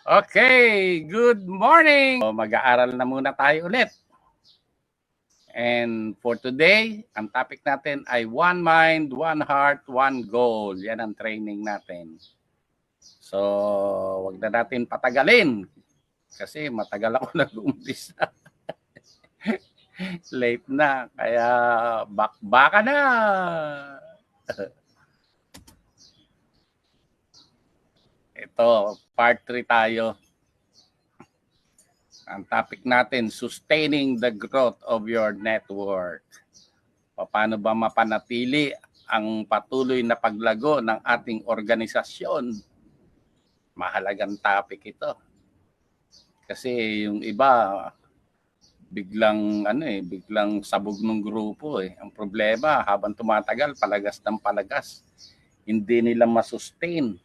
Okay, good morning! Mag-aaral na muna tayo ulit. And for today, ang topic natin ay One Mind, One Heart, One Goal. Yan ang training natin. So, wag na natin patagalin. Kasi matagal ako nag-umpisa. Late na, kaya baka na! Ito, part 3 tayo. Ang topic natin, sustaining the growth of your network. Paano ba mapanatili ang patuloy na paglago ng ating organisasyon? Mahalagang topic ito. Kasi yung iba, biglang sabog ng grupo eh. Ang problema, habang tumatagal, palagas ng palagas. Hindi nila masustain.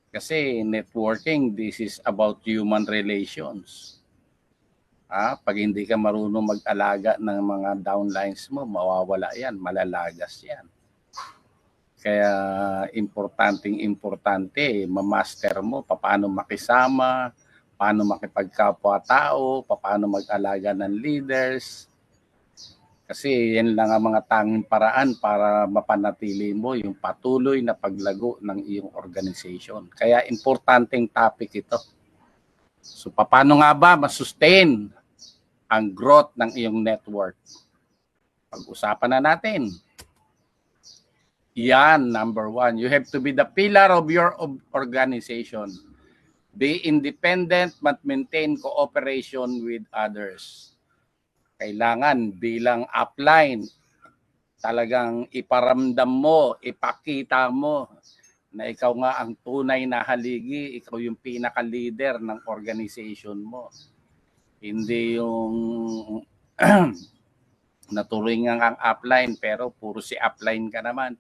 Kasi networking, this is about human relations. Pag hindi ka marunong mag-alaga ng mga downlines mo, mawawala yan, malalagas yan. Kaya importante, ma-master mo paano makisama, paano makipagkapwa-tao, paano mag-alaga ng leaders. Kasi yan lang ang mga tanging paraan para mapanatili mo yung patuloy na paglago ng iyong organization. Kaya importanteng topic ito. So paano nga ba masustain ang growth ng iyong network? Pag-usapan na natin. Yan, number 1. You have to be the pillar of your organization. Be independent but maintain cooperation with others. Kailangan bilang upline, talagang iparamdam mo, ipakita mo na ikaw nga ang tunay na haligi, ikaw yung pinaka-leader ng organization mo. Hindi yung naturingan ang upline pero puro si upline ka naman.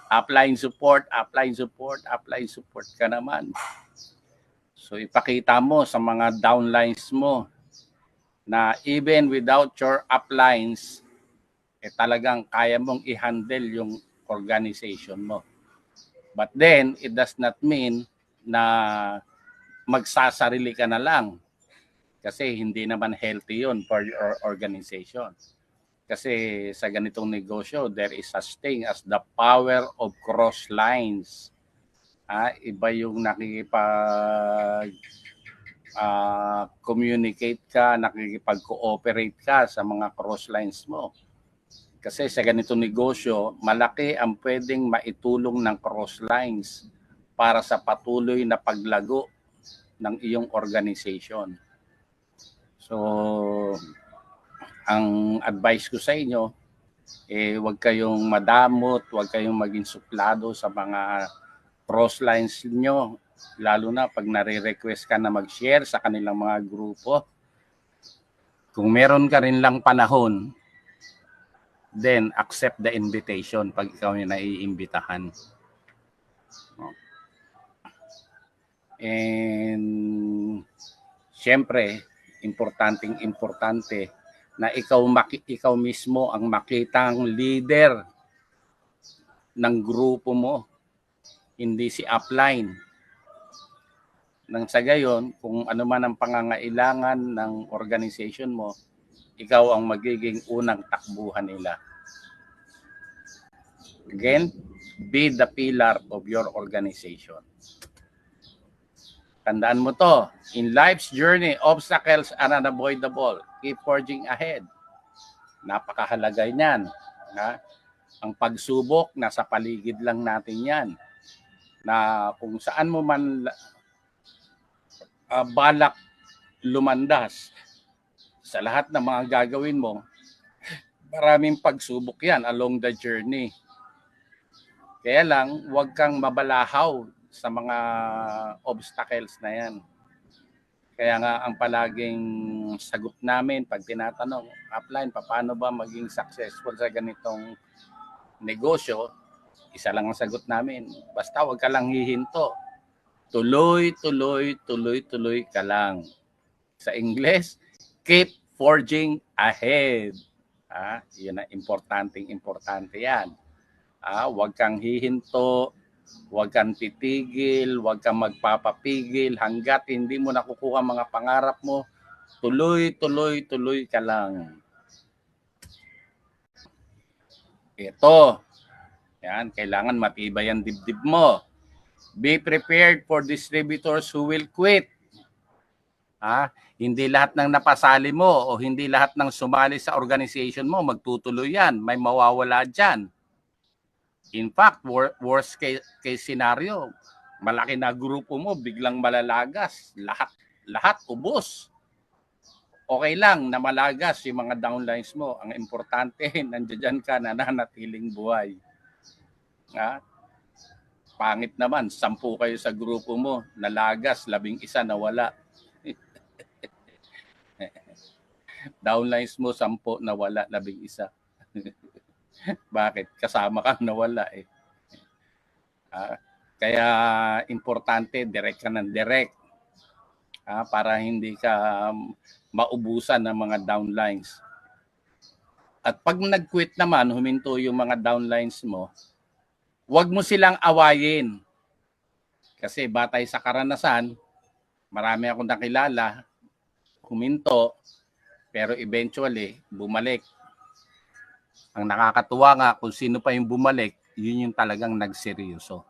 Upline support ka naman. So ipakita mo sa mga downlines mo na even without your uplines, talagang kaya mong i-handle yung organization mo. But then, it does not mean na magsasarili ka na lang. Kasi hindi naman healthy yun for your organization. Kasi sa ganitong negosyo, there is such thing as the power of cross lines. Iba yung communicate ka, nakikipag-cooperate ka sa mga cross lines mo. Kasi sa ganitong negosyo, malaki ang pwedeng maitulong ng cross lines para sa patuloy na paglago ng iyong organization. So, ang advice ko sa inyo, huwag kayong madamot, huwag kayong maging suplado sa mga cross lines nyo, lalo na pag nare-request ka na mag-share sa kanilang mga grupo. Kung meron ka rin lang panahon, then accept the invitation pag ikaw yung naiimbitahan. And syempre, importante na ikaw mismo ang makitang leader ng grupo mo, hindi si upline. Nang sa gayon, kung ano man ang pangangailangan ng organization mo, ikaw ang magiging unang takbuhan nila. Again, be the pillar of your organization. Tandaan mo to, in life's journey, obstacles are unavoidable. Keep forging ahead. Napakahalaga niyan. Ang pagsubok, nasa paligid lang natin yan. Na kung saan mo man balak lumandas sa lahat ng mga gagawin mo, maraming pagsubok yan along the journey. Kaya lang, huwag kang mabalahaw sa mga obstacles na yan. Kaya nga ang palaging sagot namin pag tinatanong, upline, paano ba maging successful sa ganitong negosyo? Isa lang ang sagot namin, basta huwag ka lang hihinto. Tuloy ka lang. Sa English, keep forging ahead. Yun ang importante yan. Huwag kang hihinto, Huwag kang titigil, huwag kang magpapapigil hanggat hindi mo nakukuha mga pangarap mo. Tuloy ka lang. Ito, yan, kailangan matibay ang dibdib mo. Be prepared for distributors who will quit. Hindi lahat ng napasali mo o hindi lahat ng sumali sa organization mo magtutuloy yan. May mawawala dyan. In fact, worst case scenario, malaki na grupo mo, biglang malalagas. Lahat ubos. Okay lang na malagas yung mga downlines mo. Ang importante, nandiyan ka, nananatiling buhay. Pangit naman, 10 kayo sa grupo mo, nalagas, 11 nawala. Downlines mo, 10 nawala, 11. Bakit? Kasama kang nawala eh. Kaya importante, direct ka ng direct. Para hindi ka maubusan ng mga downlines. At pag nag-quit naman, huminto yung mga downlines mo, huwag mo silang awayin. Kasi batay sa karanasan, marami akong nakilala, huminto, pero eventually, bumalik. Ang nakakatuwa nga, kung sino pa yung bumalik, yun yung talagang nagseryoso.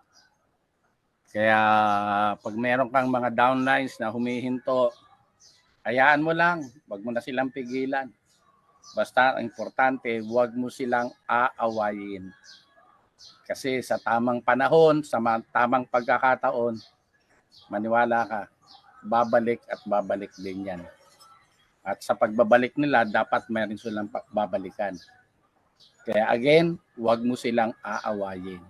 Kaya pag meron kang mga downlines na humihinto, hayaan mo lang, wag mo na silang pigilan. Basta ang importante, wag mo silang aawayin. Kasi sa tamang panahon, sa tamang pagkakataon, maniwala ka, babalik at babalik din yan. At sa pagbabalik nila, dapat meron silang babalikan. Kaya again, wag mo silang aawayin.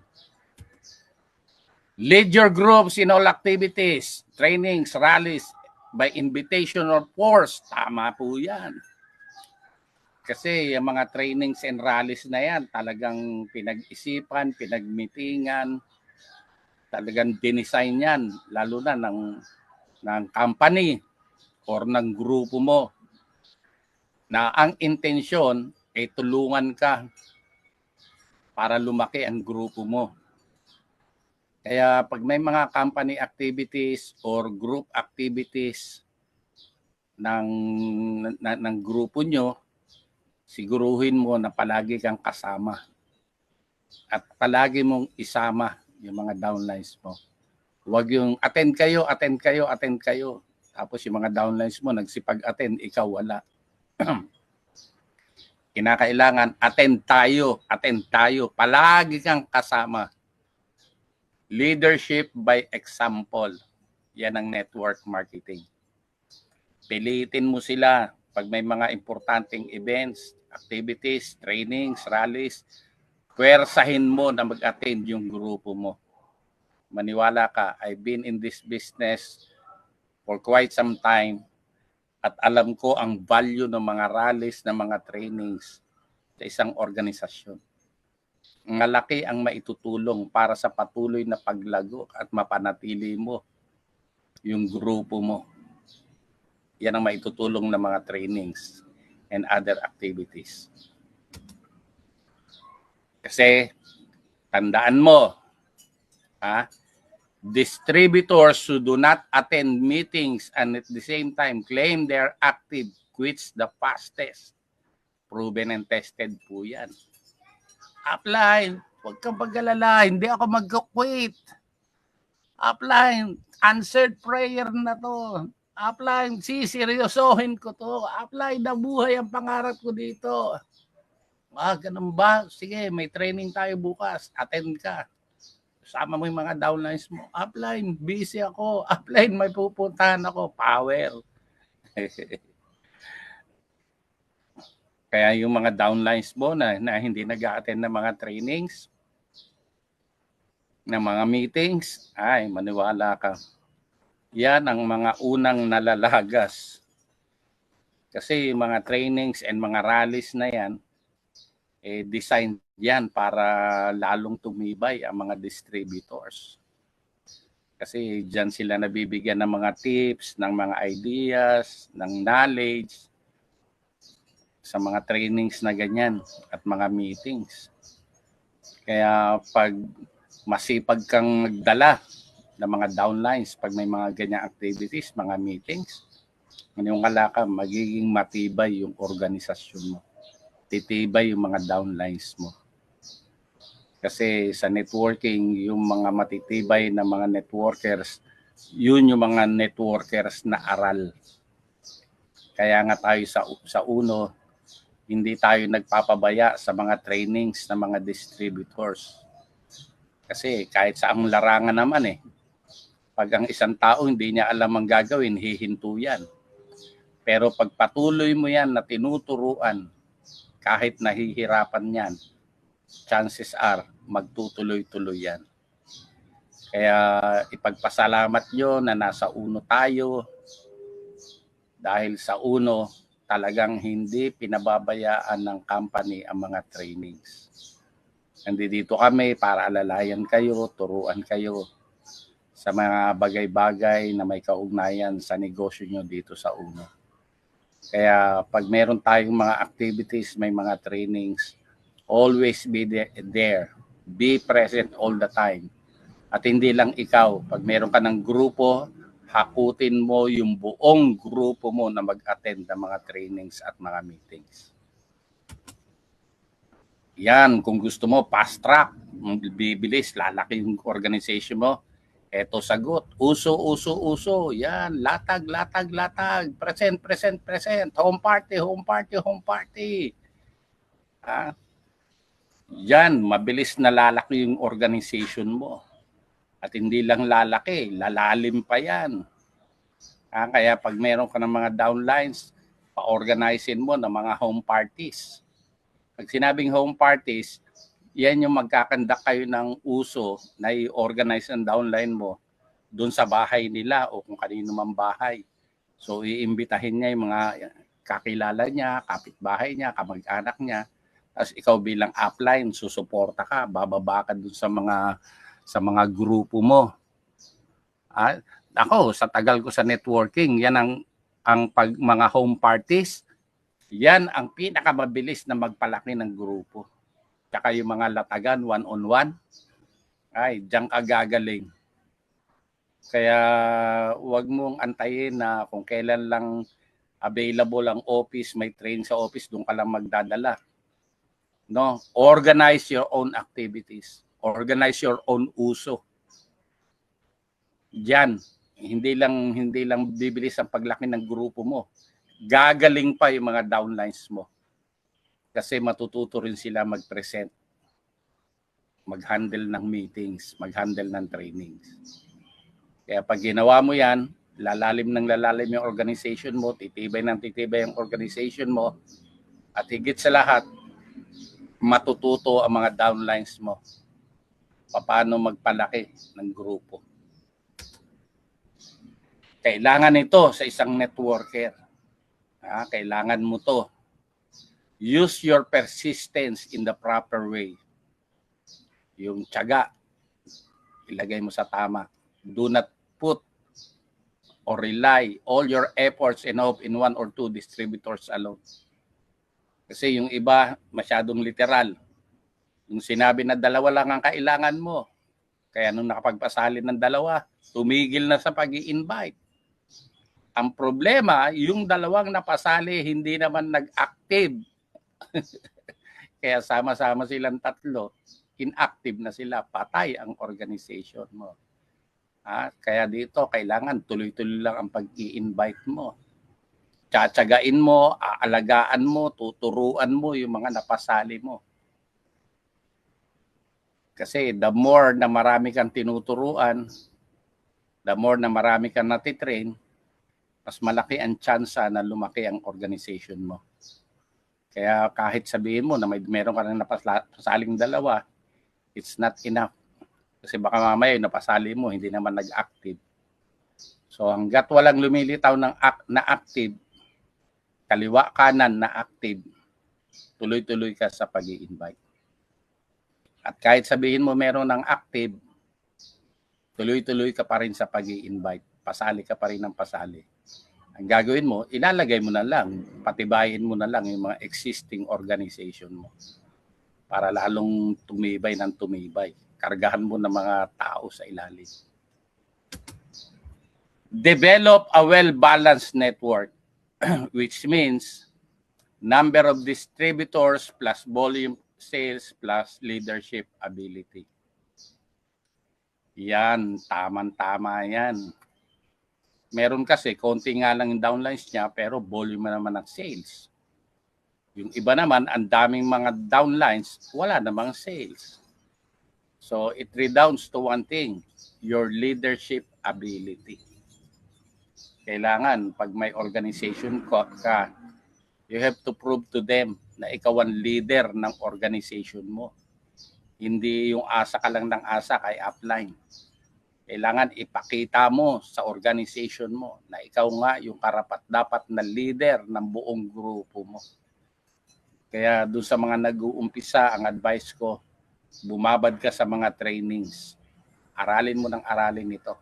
Lead your groups in all activities, trainings, rallies, by invitation or force. Tama po yan. Kasi yung mga trainings and rallies na yan, talagang pinag-isipan, pinag-meetingan, talagang dinesign yan, lalo na ng company or ng grupo mo, na ang intensyon ay tulungan ka para lumaki ang grupo mo. Kaya pag may mga company activities or group activities ng grupo nyo, siguruhin mo na palagi kang kasama. At palagi mong isama yung mga downlines mo. Huwag yung attend kayo. Tapos yung mga downlines mo nagsipag-attend, ikaw wala. Kinakailangan attend tayo. Palagi kang kasama. Leadership by example. Yan ang network marketing. Pilitin mo sila pag may mga importanteng events, activities, trainings, rallies, pwersahin mo na mag-attend yung grupo mo. Maniwala ka, I've been in this business for quite some time at alam ko ang value ng mga rallies, ng mga trainings sa isang organisasyon. Malaki ang maitutulong para sa patuloy na paglago at mapanatili mo yung grupo mo. Yan ang maitutulong ng mga trainings and other activities. Kasi, tandaan mo, distributors who do not attend meetings and at the same time claim they're active quits the fastest. Proven and tested po yan. Upline, huwag kang pag-alala, hindi ako mag-quit. Upline, answered prayer na to. Upline, siseryosohin ko to. Upline, nabuhay ang pangarap ko dito. Ganun ba? Sige, may training tayo bukas. Attend ka. Sama mo yung mga downlines mo. Upline, busy ako. Upline, may pupuntahan ako. Power. Kaya yung mga downlines mo na hindi nag-a-attend ng mga trainings, ng mga meetings, ay maniwala ka. Yan ang mga unang nalalagas. Kasi yung mga trainings and mga rallies na yan, design yan para lalong tumibay ang mga distributors. Kasi dyan sila nabibigyan ng mga tips, ng mga ideas, ng knowledge sa mga trainings na ganyan at mga meetings. Kaya pag masipag kang magdala ng mga downlines pag may mga ganyang activities, mga meetings. Maniwala ka, magiging matibay yung organisasyon mo. Titibay yung mga downlines mo. Kasi sa networking, yung mga matitibay na mga networkers, yun yung mga networkers na aral. Kaya nga tayo sa uno, hindi tayo nagpapabaya sa mga trainings ng mga distributors. Kasi kahit sa ang larangan naman pag ang isang tao hindi niya alam ang gagawin, hihinto yan. Pero pag patuloy mo yan na tinuturuan, kahit nahihirapan yan, chances are magtutuloy-tuloy yan. Kaya ipagpasalamat nyo na nasa uno tayo dahil sa uno talagang hindi pinababayaan ng company ang mga trainings. Nandito kami para alalayan kayo, turuan kayo sa mga bagay-bagay na may kaugnayan sa negosyo nyo dito sa uno. Kaya pag meron tayong mga activities, may mga trainings, always be there. Be present all the time. At hindi lang ikaw. Pag meron ka ng grupo, hakutin mo yung buong grupo mo na mag-attend ng mga trainings at mga meetings. Yan, kung gusto mo, fast track, bibilis, lalaki yung organization mo. Eto sagot, uso. Yan, latag. Present. Home party. Yan, mabilis na lalaki yung organization mo. At hindi lang lalaki, lalalim pa yan. Kaya pag meron ka ng mga downlines, pa-organizein mo ng mga home parties. Pag sinabing home parties, yan yung magkakandak kayo ng uso na i-organize ang downline mo doon sa bahay nila o kung kanino mang bahay. So iimbitahin niya yung mga kakilala niya, kapitbahay niya, kamag-anak niya. Tapos ikaw bilang upline, susuporta ka, bababa ka doon sa mga grupo mo. Ako, sa tagal ko sa networking, yan ang mga home parties, yan ang pinakamabilis na magpalaki ng grupo. Tsaka yung mga latagan, one-on-one, ay, diyan ka gagaling. Kaya wag mong antayin na kung kailan lang available ang office, may train sa office, doon ka lang magdadala. No, organize your own activities. Organize your own uso. Diyan, hindi lang bibilis ang paglaki ng grupo mo. Gagaling pa yung mga downlines mo. Kasi matututo rin sila mag-present, mag-handle ng meetings, mag-handle ng trainings. Kaya pag ginawa mo yan, lalalim yung organization mo, titibay yung organization mo, at higit sa lahat, matututo ang mga downlines mo paano magpalaki ng grupo. Kailangan ito sa isang networker. Kailangan mo to. Use your persistence in the proper way. Yung tiyaga, ilagay mo sa tama. Do not put or rely all your efforts and hope in one or two distributors alone. Kasi yung iba, masyadong literal. Yung sinabi na dalawa lang ang kailangan mo. Kaya nung nakapagpasali ng dalawa, tumigil na sa pag-i-invite. Ang problema, yung dalawang napasali, hindi naman nag-active. Kaya sama-sama silang tatlo, inactive na sila, patay ang organization mo. Kaya dito, kailangan tuloy-tuloy lang ang pag-i-invite mo. Tsatsagain mo, aalagaan mo, tuturuan mo yung mga napasali mo. Kasi the more na marami kang tinuturuan, the more na marami kang natitrain, mas malaki ang tsansa na lumaki ang organization mo. Kaya kahit sabihin mo na meron ka nang napasaling dalawa, it's not enough. Kasi baka mamaya yung napasali mo, hindi naman nag-active. So hanggat walang lumilitaw na active, kaliwa kanan na active, tuloy-tuloy ka sa pag-i-invite. At kahit sabihin mo meron ng active, tuloy-tuloy ka pa rin sa pag-i-invite. Pasali ka pa rin ng pasali. Ang gagawin mo, ilalagay mo na lang, patibayin mo na lang yung mga existing organization mo para lalong tumibay ng tumibay. kargahan mo ng mga tao sa ilalim. Develop a well-balanced network, which means number of distributors plus volume sales plus leadership ability. Yan, tama-tama yan. Meron kasi, konti nga lang yung downlines niya, pero volume naman ng sales. Yung iba naman, ang daming mga downlines, wala namang sales. So, it redounds to one thing, your leadership ability. Kailangan, pag may organization ka, you have to prove to them na ikaw ang leader ng organization mo. Hindi yung asa ka lang ng asa kay upline. Kailangan ipakita mo sa organization mo na ikaw nga yung karapat-dapat na leader ng buong grupo mo. Kaya doon sa mga nag-uumpisa, ang advice ko, bumabad ka sa mga trainings. Aralin mo ng aralin ito.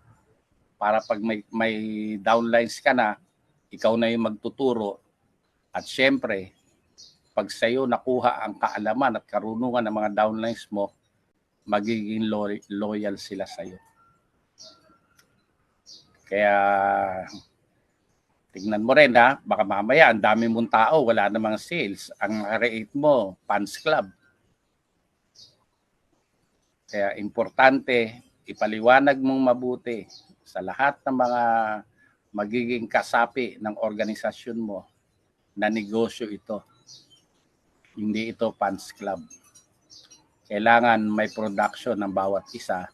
Para pag may downlines ka na, ikaw na yung magtuturo. At syempre, pag sa'yo nakuha ang kaalaman at karunungan ng mga downlines mo, magiging loyal sila sa'yo. Kaya, tingnan mo rin ha, baka mamaya ang dami mong tao, wala namang sales. Ang rate mo, fans club. Kaya importante, ipaliwanag mong mabuti sa lahat ng mga magiging kasapi ng organisasyon mo na negosyo ito. Hindi ito fans club. Kailangan may production ng bawat isa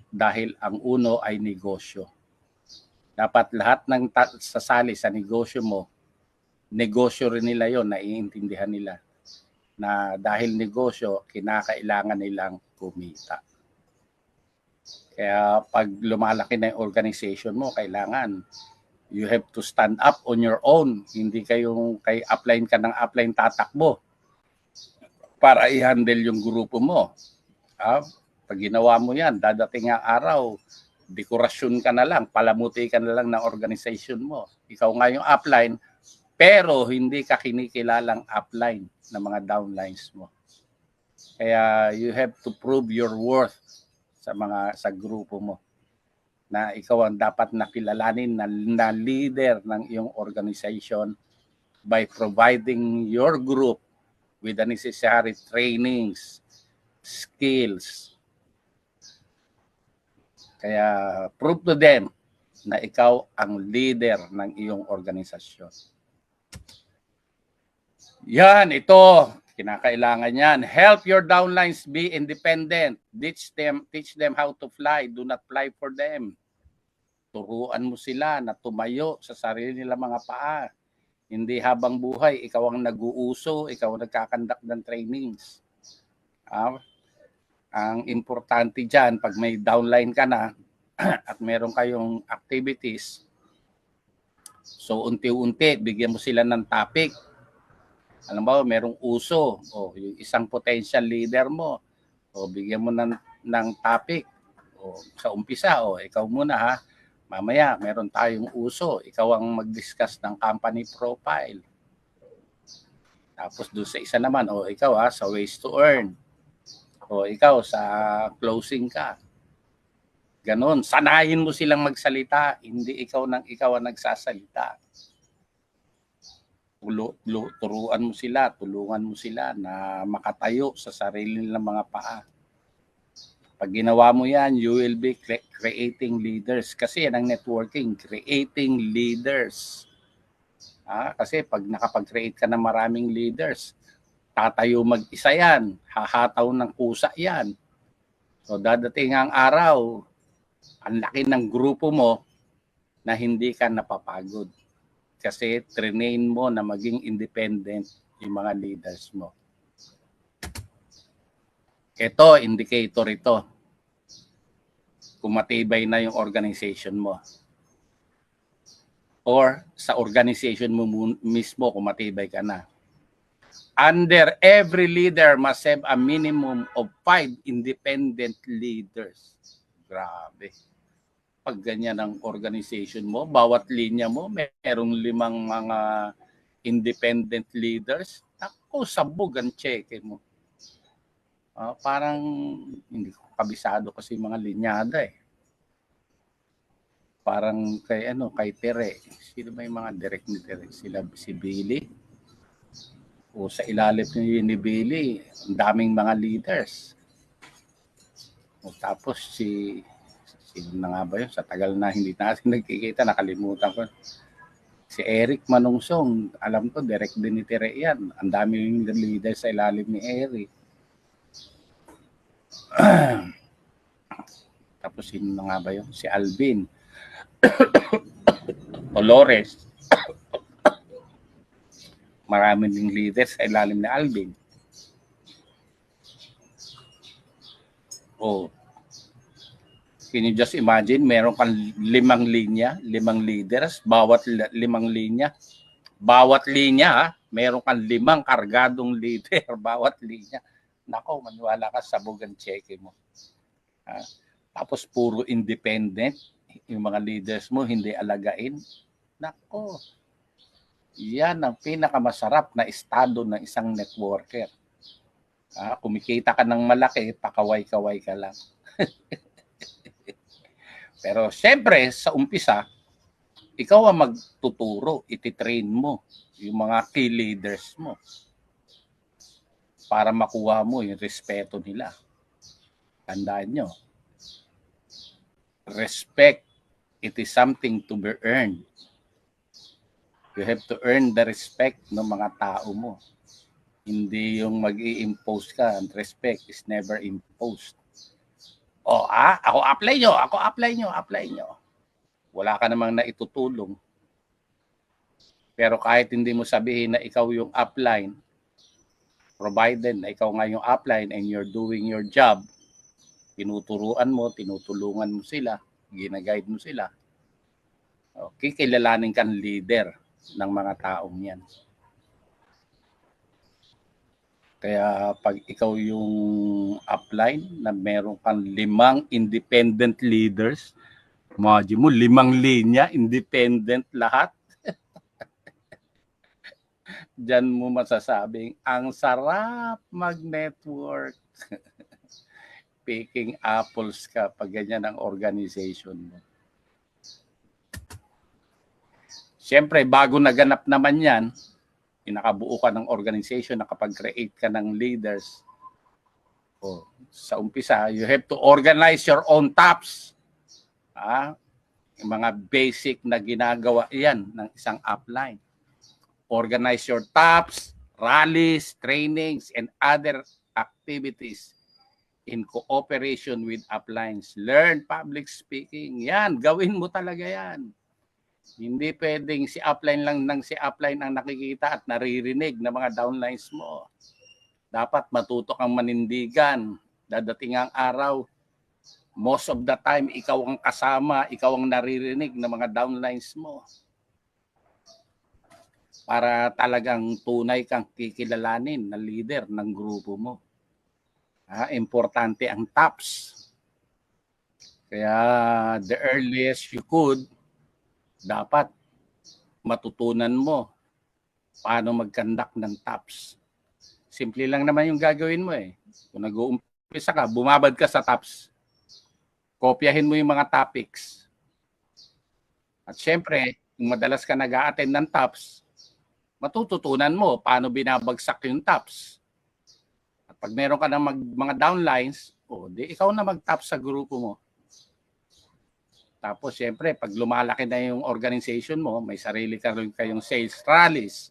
dahil ang uno ay negosyo. Dapat lahat ng sasali sa negosyo mo, negosyo rin nila yon, naiintindihan nila na dahil negosyo, kinakailangan nilang kumita. Kaya pag lumalaki na yung organization mo, kailangan you have to stand up on your own. Hindi kayong kay upline ka ng upline tatakbo para i-handle yung grupo mo. Pag ginawa mo yan, dadating ang araw, dekorasyon ka na lang, palamuti ka na lang ng organization mo. Ikaw nga yung upline, pero hindi ka kinikilalang upline ng mga downlines mo. Kaya you have to prove your worth sa grupo mo na ikaw ang dapat nakilalanin na leader ng iyong organization by providing your group with the necessary trainings, skills. Kaya prove to them na ikaw ang leader ng iyong organisasyon. Yan, ito. Kinakailangan yan. Help your downlines be independent. Teach them how to fly. Do not fly for them. Turuan mo sila na tumayo sa sarili nila mga paa. Hindi habang buhay, ikaw ang nag-uuso, ikaw ang nagkakandak ng trainings. Ang importante dyan, pag may downline ka na at meron kayong activities, so unti-unti, bigyan mo sila ng topic. Alam mo, merong uso, yung isang potential leader mo, bigyan mo ng topic. Sa umpisa, ikaw muna ha. Mamaya, meron tayong uso. Ikaw ang mag-discuss ng company profile. Tapos doon sa isa naman, ikaw sa ways to earn. Ikaw sa closing ka. Ganon. Sanayin mo silang magsalita. Hindi ikaw ang nagsasalita. Turuan mo sila, tulungan mo sila na makatayo sa sarili nilang mga paa. Pag ginawa mo yan, you will be creating leaders. Kasi yan ang networking, creating leaders. Kasi pag nakapag-create ka ng maraming leaders, tatayo mag-isa yan, hahataw ng kusa yan. So dadating ang araw, ang laki ng grupo mo na hindi ka napapagod. Kasi train mo na maging independent yung mga leaders mo. Ito, indicator ito. Kung matibay na yung organization mo. Or sa organization mo mismo kung matibay ka na. Under every leader must have a minimum of 5 independent leaders. Grabe. Pag ganyan ang organization mo, bawat linya mo, merong 5 mga independent leaders. Ako, sabog ang cheque mo. Parang hindi ko kabisado kasi mga linyada eh. Parang kay Tere. Sino ba yung mga direct ni Tere? Si Billy. O sa ilalim ni Billy, ang daming mga leaders. O tapos sino na nga ba yun? Sa tagal na hindi natin nagkikita, nakalimutan ko. Si Eric Manungsong, alam ko, direct din ni Tere yan. Ang daming leaders sa ilalim ni Eric. Tapos sino na nga ba yun? Si Alvin. Olores. Marami ding leaders sa ilalim ni Alvin. Oh. Can you just imagine, meron kang 5 linya, 5 leaders, bawat 5 linya. Bawat linya, meron kang 5 kargadong leader, bawat linya. Nako, maniwala ka, sabog ang cheque mo. Tapos puro independent, yung mga leaders mo hindi alagain. Nako, yan ang pinakamasarap na estado ng isang networker. Kumikita ka ng malaki, pakaway-kaway ka lang. Pero siyempre, sa umpisa, ikaw ang magtuturo, ititrain mo yung mga key leaders mo para makuha mo yung respeto nila. Tandaan nyo, respect, it is something to be earned. You have to earn the respect ng mga tao mo. Hindi yung mag-i-impose ka. Respect is never imposed. Ako apply nyo. Wala ka namang naitutulong. Pero kahit hindi mo sabihin na ikaw yung upline, provided na ikaw nga yung upline and you're doing your job, tinuturuan mo, tinutulungan mo sila, ginaguide mo sila, kikilalanin kang leader ng mga taong yan. Kaya pag ikaw yung upline na meron kang 5 independent leaders, imagine mo, 5 linya, independent lahat. Diyan mo masasabing, ang sarap mag-network. Picking apples ka pag ganyan ang organization mo. Siyempre, bago naganap naman yan, nakabuo ka ng organization, nakapag-create ka ng leaders. Sa umpisa, you have to organize your own tops. Yung mga basic na ginagawa yan ng isang upline. Organize your tops, rallies, trainings, and other activities in cooperation with uplines. Learn public speaking. Yan, gawin mo talaga yan. Hindi pwedeng si upline ang nakikita at naririnig ng mga downlines mo. Dapat matuto kang manindigan. Dadating ang araw, most of the time, ikaw ang kasama, ikaw ang naririnig ng mga downlines mo. Para talagang tunay kang kikilalanin na leader ng grupo mo. Importante ang tops. Kaya the earliest you could, dapat matutunan mo paano mag-conduct ng tops. Simple lang naman yung gagawin mo eh. Kung nag-uumpisa ka, bumabad ka sa tops. Kopyahin mo yung mga topics. At syempre, kung madalas ka nag-a-attend ng tops, matututunan mo paano binabagsak yung tops. At pag meron ka ng mga downlines, di ikaw na mag-tops sa grupo mo. Tapos, siyempre, pag lumalaki na yung organization mo, may sarili kayong sales rallies,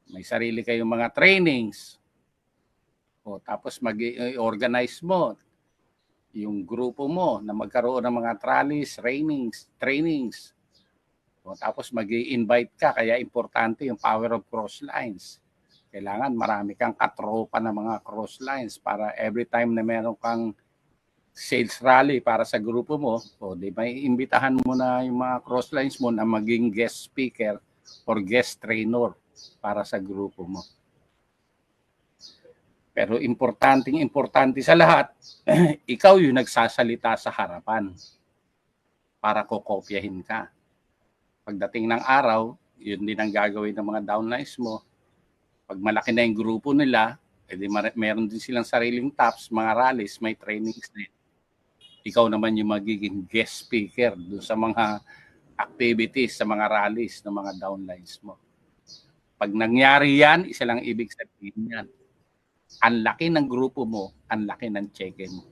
may sarili kayong mga trainings. Tapos, mag-organize mo yung grupo mo na magkaroon ng mga rallies, trainings. Tapos, mag-i-invite ka. Kaya, importante yung power of cross lines. Kailangan marami kang katropa na mga cross lines para every time na meron kang sales rally para sa grupo mo, may imbitahan mo na yung mga crosslines mo na maging guest speaker or guest trainer para sa grupo mo. Pero importante sa lahat, ikaw yung nagsasalita sa harapan para kokopyahin ka. Pagdating ng araw, yun din ang gagawin ng mga downlines mo. Pag malaki na yung grupo nila, Meron din silang sariling tops, mga rallies, may trainings din. Ikaw naman yung magiging guest speaker doon sa mga activities, sa mga rallies ng mga downlines mo. Pag nangyari yan, isa lang ibig sabihin yan. Ang laki ng grupo mo, ang laki ng cheque mo.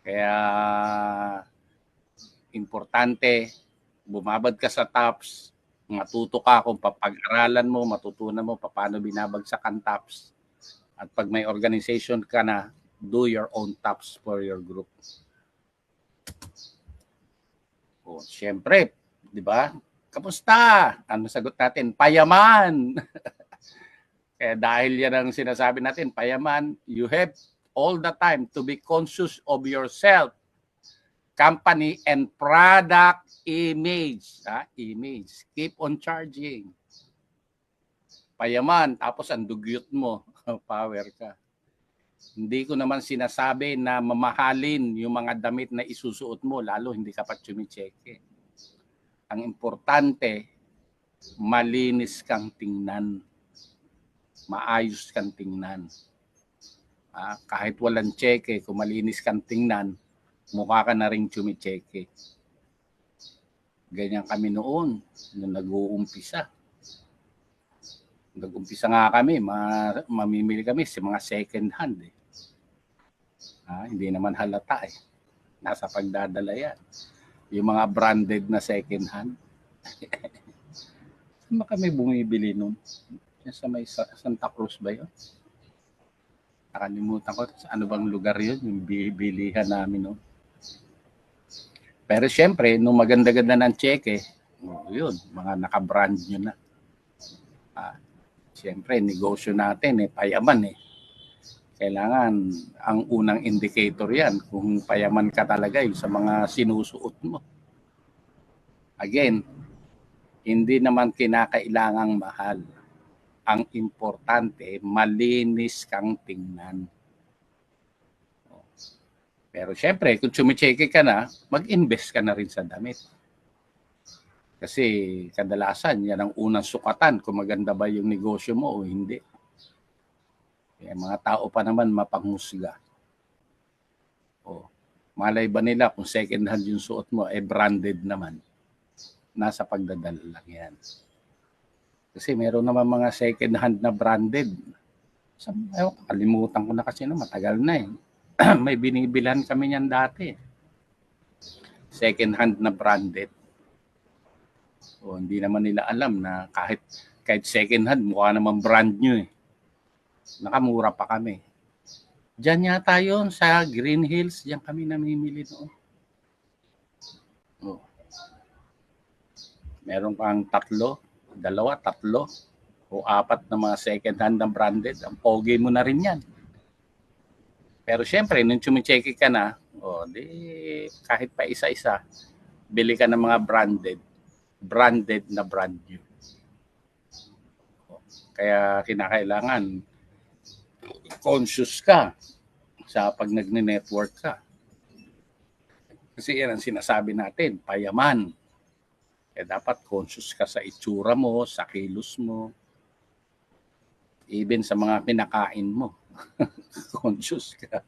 Kaya importante, bumabad ka sa tops, matuto ka kung papag-aralan mo, matutunan mo paano binabagsak ang tops. At pag may organization ka na, do your own tops for your group. O, syempre, di ba? Kamusta? Ano sagot natin? Payaman! Kaya dahil yan ang sinasabi natin, payaman, you have all the time to be conscious of yourself, company, and product image. Image. Keep on charging. Payaman, tapos ang dugyot mo, power ka. Hindi ko naman sinasabi na mamahalin yung mga damit na isusuot mo, lalo hindi ka pa chumicheke. Ang importante, malinis kang tingnan. Maayos kang tingnan. Kahit walang cheque, kung malinis kang tingnan, mukha ka na rin chumicheke. Ganyan kami noon, nung nag-uumpisa. Nag-umpisa nga kami, mamimili kami sa mga second hand. Hindi naman halata eh. Nasa pagdadala yan. Yung mga branded na second hand. Saan ba kami bumibili nun? Sa may Santa Cruz ba yun? Nakalimutan ko. Ano bang lugar yun? Yung bilihan namin nun. Pero syempre, nung maganda-ganda ng cheque, yun, mga naka-brand nyo na. Syempre, negosyo natin payaman Kailangan, ang unang indicator yan, kung payaman ka talaga yung sa mga sinusuot mo. Again, hindi naman kinakailangang mahal. Ang importante, malinis kang tingnan. Pero syempre, kung chumicheke ka na, mag-invest ka na rin sa damit. Kasi kadalasan, yan ang unang sukatan kung maganda ba yung negosyo mo o hindi. Kaya mga tao pa naman mapanghusga. Malay ba nila kung second hand yung suot mo, branded naman. Nasa pagdadala lang yan. Kasi meron naman mga second hand na branded. Kalimutan ko na kasi matagal na May binibilhan kami niyan dati. Second hand na branded. Hindi naman nila alam na kahit second hand, mukha naman brand new Nakamura pa kami. Diyan yata yun sa Green Hills, diyan kami namimili noon. Meron pang 2, 3 o 4 na mga second hand na branded. Ang pogi mo na rin yan. Pero syempre, nung chumicheke ka na, kahit pa isa-isa, bili ka ng mga branded na brand new. Kaya kinakailangan conscious ka sa pag nagne-network ka. Kasi yan ang sinasabi natin, payaman. Dapat conscious ka sa itsura mo, sa kilos mo, even sa mga kinakain mo. Conscious ka.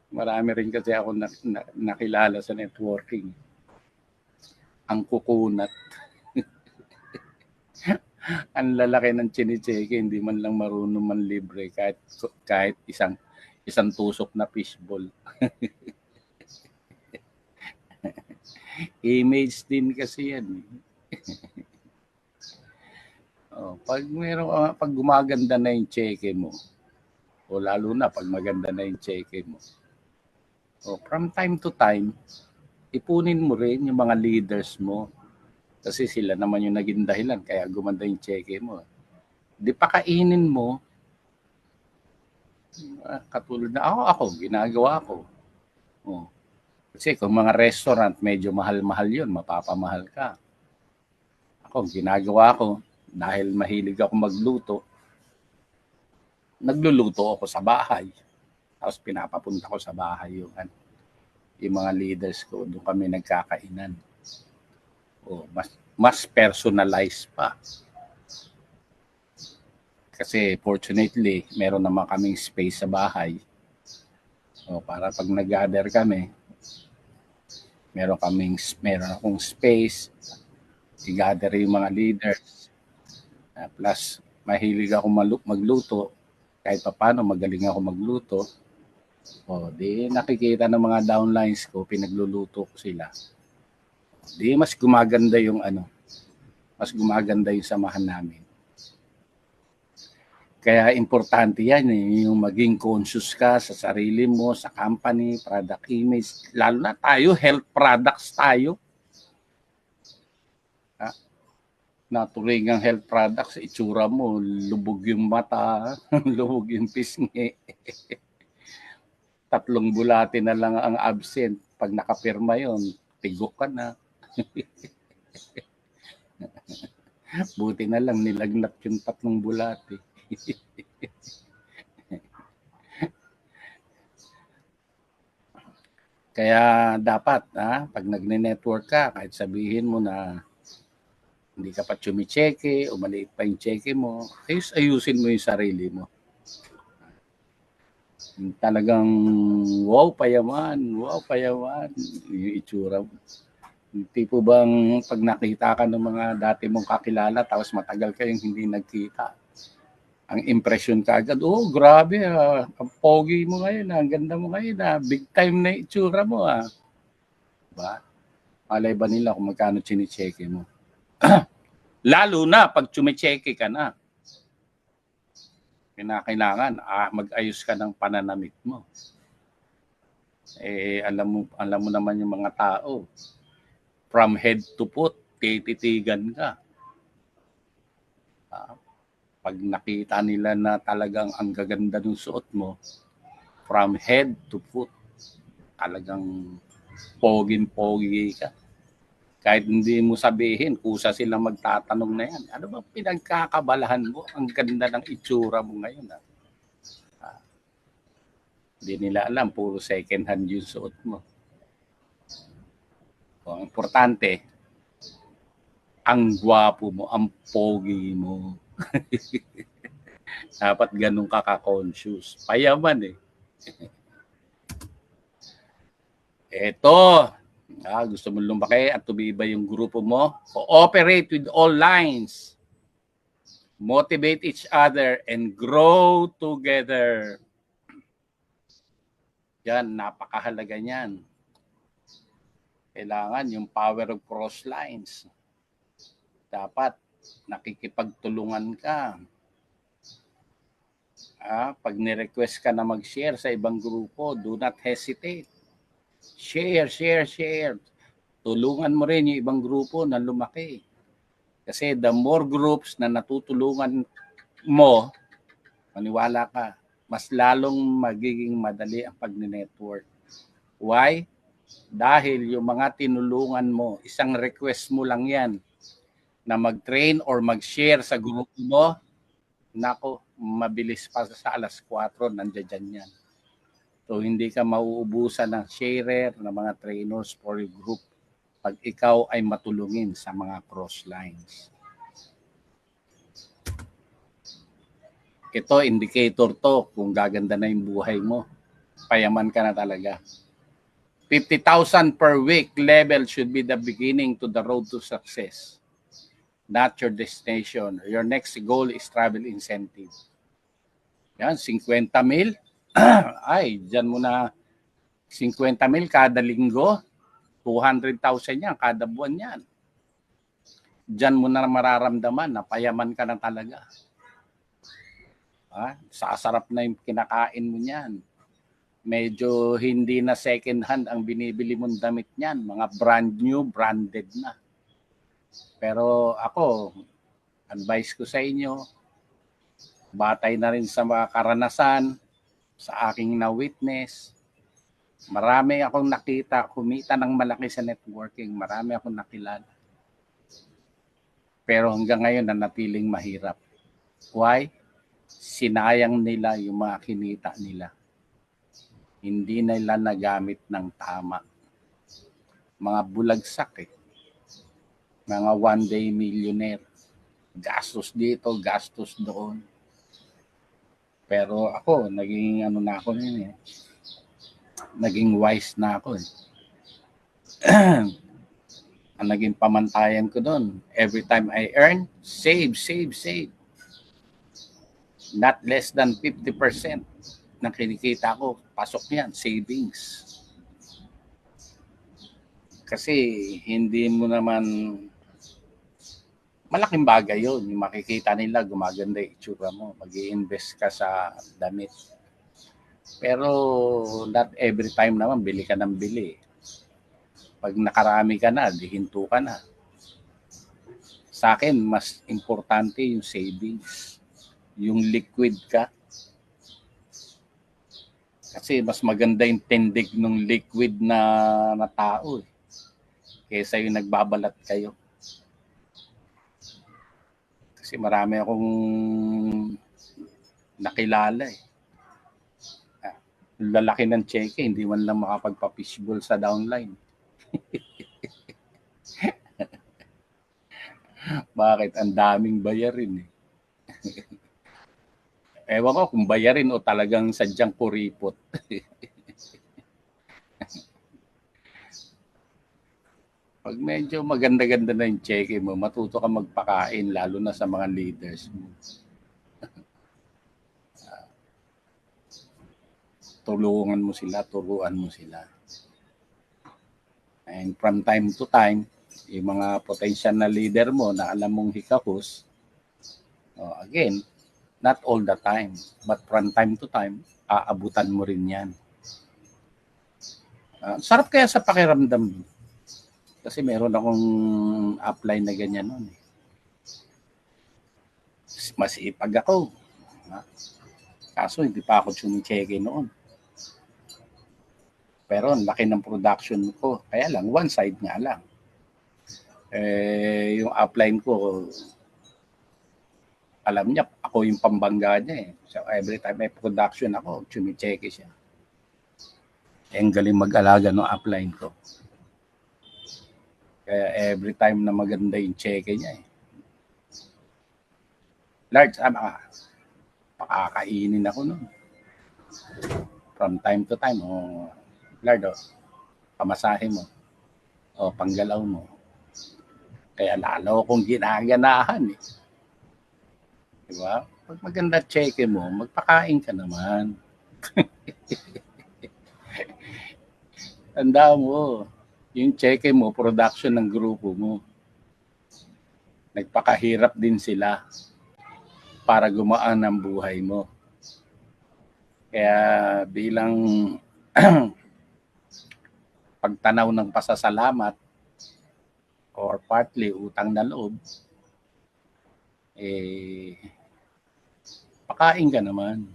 Marami rin kasi ako nakilala sa networking. Ang kukunat. Ang lalaki ng chinicheke, hindi man lang marunong man libre kahit isang tusok na fishball. Image din kasi yan. Pag gumaganda na yung cheque mo, o lalo na pag maganda na yung cheque mo, from time to time, ipunin mo rin yung mga leaders mo. Kasi sila naman yung naging dahilan kaya gumanda yung cheque mo. Di pa kainin mo, katulad na ako, ginagawa ko. Kasi kung mga restaurant, medyo mahal-mahal yun, mapapamahal ka. Ako, ginagawa ko, dahil mahilig ako magluto, nagluluto ako sa bahay. Tapos pinapapunta ko sa bahay yung mga leaders ko, doon kami nagkakainan. mas personalized pa. Kasi fortunately, meron naman kaming space sa bahay. Para pag nag-gather kami, meron akong space, i-gather yung mga leaders. Plus, mahilig ako magluto. Kahit pa paano, magaling ako magluto. Di nakikita ng mga downlines ko, pinagluluto ko sila. Di mas gumaganda yung samahan namin. Kaya importante yan yung maging conscious ka sa sarili mo, sa company, product image. Lalo na tayo, health products tayo. Naturingang health products, itsura mo, lubog yung mata, lubog yung pisngi. 3 bulate na lang ang absent. Pag nakapirma yon, tigo ka na. Buti na lang nilagnat yung 3 bulate. Kaya dapat, pag nagne-network ka, kahit sabihin mo na hindi ka pa chumicheke o maliit pa yung cheke mo, ayusin mo yung sarili mo. Talagang wow payaman yung itsura mo. Tipo bang pag nakita ka ng mga dati mong kakilala tapos matagal kayong hindi nagkita, ang impression ka agad, grabe, ang pogi mo ngayon, ang ganda mo ngayon, big time na itsura mo. Diba? Malay ba nila kung magkano chinicheke mo? Lalo na pag chumicheke ka na. Kinakailangan mag-ayos ka ng pananamit mo. Alam mo naman yung mga tao, from head to foot, tititigan ka. Pag nakita nila na talagang ang gaganda ng suot mo, from head to foot, talagang poging-pogi ka. Kahit hindi mo sabihin, kusa silang magtatanong na yan. Ano ba pinagkakabalahan mo? Ang ganda ng itsura mo ngayon. Hindi nila alam, puro second hand yung suot mo. Ang importante, ang gwapo mo, ang pogi mo. Dapat ganun ka-conscious. Payaman Eto, gusto mo lumaki at tumibay yung grupo mo, cooperate with all lines. Motivate each other and grow together. Yan, napakahalaga niyan. Kailangan yung power of cross lines. Dapat nakikipagtulungan ka. Pag ni-request ka na mag-share sa ibang grupo, do not hesitate. Share. Tulungan mo rin yung ibang grupo na lumaki. Kasi the more groups na natutulungan mo, maniwala ka, mas lalong magiging madali ang pag-network. Why? Dahil yung mga tinulungan mo, isang request mo lang yan na mag-train or mag-share sa grupo mo, nako, mabilis pa sa alas 4, nandiyan yan. So, hindi ka mauubusan ng sharer, ng mga trainers for your group pag ikaw ay matulungin sa mga cross lines. Ito, indicator to kung gaganda na yung buhay mo. Payaman ka na talaga. 50,000 per week level should be the beginning to the road to success. Not your destination. Your next goal is travel incentive. Yan, 50 mil. Ay, dyan mo na 50 mil kada linggo. 200,000 yan kada buwan yan. Dyan mo na mararamdaman na payaman ka na talaga. Sasarap na yung kinakain mo niyan. Medyo hindi na second hand ang binibili mong damit niyan. Mga brand new, branded na. Pero ako, advice ko sa inyo, batay na rin sa mga karanasan, sa aking na-witness, marami akong nakita, kumita ng malaki sa networking, marami akong nakilala. Pero hanggang ngayon, nanatiling mahirap. Why? Sinayang nila yung mga kinita nila. Hindi nila nagamit ng tama. Mga bulagsak Mga one-day millionaire. Gastos dito, gastos doon. Pero ako, naging ano na ako yun eh. Naging wise na ako eh. Ang naging pamantayan ko doon, every time I earn, save, save, save. Not less than 50% ng kinikita ko, pasok yan, savings. Kasi hindi mo naman, malaking bagay yun. Yung makikita nila, gumaganda yung itsura mo. Mag-i-invest ka sa damit. Pero not every time naman, bili ka ng bili. Pag nakarami ka na, di hinto ka na. Sa akin, mas importante yung savings. Yung liquid ka. Kasi mas maganda yung tindig ng liquid na tao eh, kaysa yung nagbabalat kayo. Kasi marami akong nakilala eh. Lalaki ng cheque, hindi man lang makapagpa-fishbowl sa downline. Bakit? Ang daming bayarin eh. Ewan ko kung bayarin o talagang sadyang kuripot. Pag medyo maganda-ganda na yung cheque mo, matuto ka magpakain, lalo na sa mga leaders mo. Tulungan mo sila, turuan mo sila. And from time to time, yung mga potential na leader mo na alam mong hikahos, again, not all the time, but from time to time, aabutan mo rin yan. Sarap kaya sa pakiramdam. Kasi meron akong upline na ganyan noon. Masipag ako. Kaso hindi pa ako chumicheke noon. Pero ang laki ng production ko. Kaya lang, one side nga lang. Yung upline ko, alam niya, ako yung pambangga niya eh. So every time may production ako, chumicheke siya. Ang galing mag-alaga ng upline ko. Kaya every time na maganda yung cheque niya eh. Large, pakakainin ako nun. From time to time, Lord, pamasahe mo, panggalaw mo. Kaya lalo akong ginaganahan eh. Diba? Pag maganda cheque mo, magpakain ka naman. Tanda mo, yung cheque mo, production ng grupo mo. Nagpakahirap din sila para gumaan ang buhay mo. Kaya bilang pagtanaw ng pasasalamat or partly utang na loob, pakain ka naman.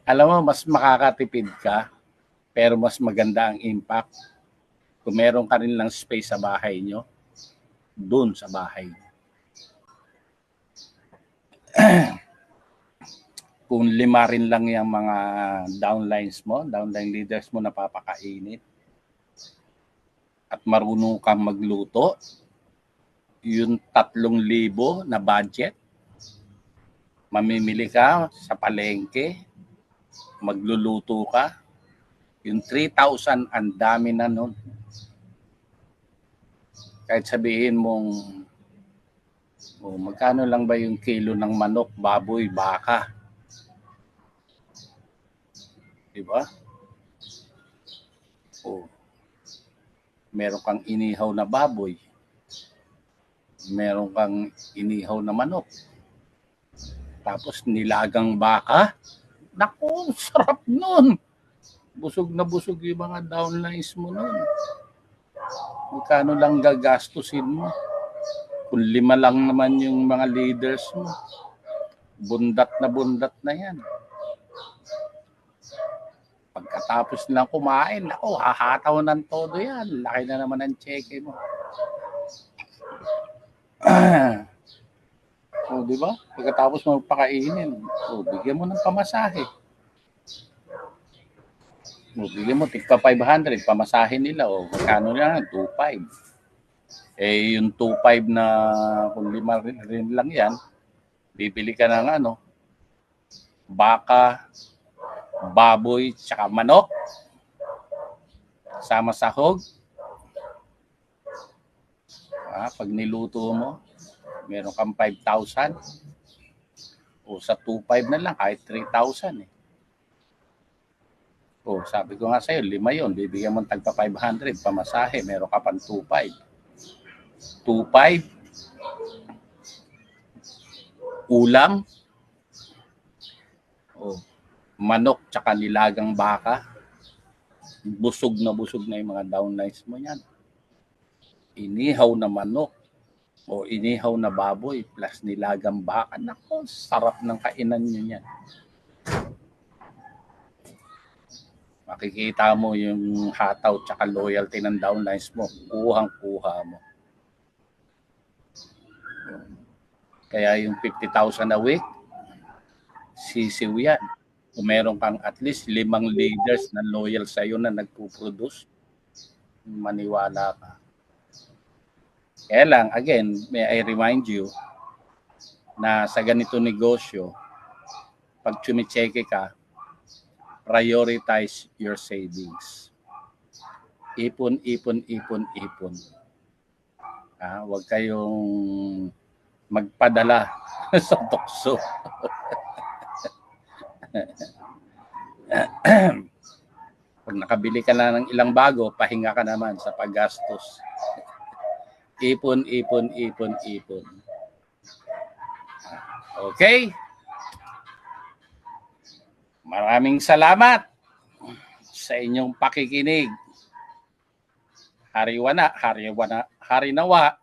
Alam mo, mas makakatipid ka, pero mas maganda ang impact kung meron ka rin lang space sa bahay nyo, dun sa bahay. Kung 5 rin lang yung mga downlines mo, downline leaders mo na papakainit, at marunong kang magluto, yung 3,000 na budget, mamimili ka sa palengke, magluluto ka, yung 3,000, ang dami na nun. Kahit sabihin mong, magkano lang ba yung kilo ng manok, baboy, baka? Diba? Meron kang inihaw na baboy, meron kang inihaw na manok, tapos nilagang baka. Naku, sarap nun. Busog na busog yung mga downlines mo nun. Magkano lang gagastusin mo? Kung 5 lang naman yung mga leaders mo, bundat na yan. Pagkatapos nilang kumain, ako, hahataw ng todo yan. Laki na naman ang cheque mo. Di ba? Pagkatapos mo pakainin, bigyan mo ng pamasahe. Bili mo, tigpa 500, pamasahin nila, o magkano na, 2.5. Eh, yung 2.5 na, kung 5 rin lang yan, bibili ka ng ano, baka, baboy, tsaka manok, sama sahog. Pag niluto mo, meron kang 5,000. O sa 2.5 na lang, kahit 3,000 eh. O, sabi ko nga sa'yo, 5 yun. Bibigyan mo tagpa 500, pamasahe, meron ka pang 2.5. 2.5, ulam, o manok, tsaka nilagang baka. Busog na yung mga downlines mo yan. Inihaw na manok o inihaw na baboy plus nilagang baka. Nako, sarap ng kainan nyo yan. Makikita mo yung hataw tsaka loyalty ng downlines mo. Kuhang-kuha mo. Kaya yung 50,000 a week, sisiw yan. Kung meron kang at least 5 leaders na loyal sa'yo na nagpo-produce, maniwala ka. Kaya lang, again, may I remind you na sa ganito negosyo, pag chumicheke ka, prioritize your savings. Ipon, ipon, ipon, ipon. Huwag kayong magpadala sa tukso. Pag nakabili ka na ng ilang bago, pahinga ka naman sa paggastos. Ipon, ipon, ipon, ipon. Okay? Maraming salamat sa inyong pakikinig. Harinawa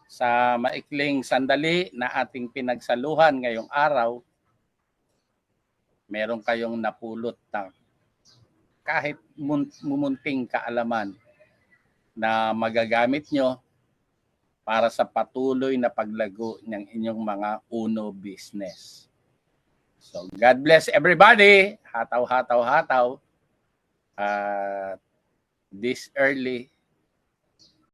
sa maikling sandali na ating pinagsaluhan ngayong araw. Meron kayong napulot na kahit mumunting kaalaman na magagamit nyo para sa patuloy na paglago ng inyong mga uno business. So, God bless everybody. Hataw, hataw, hataw. This early